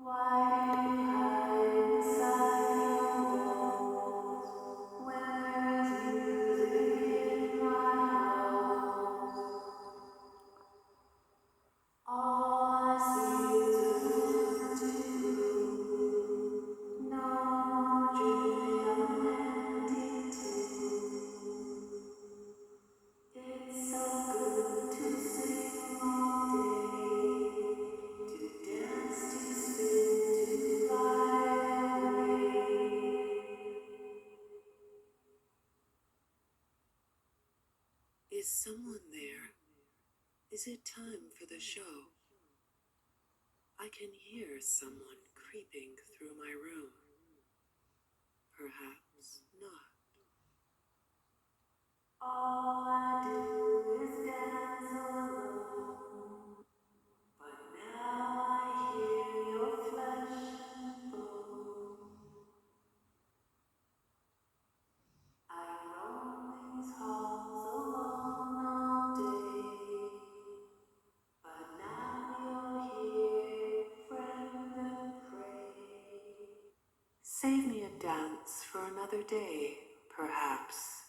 Why do you hide inside your walls when there's music in my house? All I see is empty room, no joy of an empty tomb. It's so good to sing all day, to dance, to spin, to fly away. Is someone there? Is it time for the show? I can hear someone creeping through my room. Perhaps not. All I do is dance alone, but now I hear your flesh and bone. I roam these halls alone all day, but now you're here, friend and prey. Save me a dance for another day, perhaps.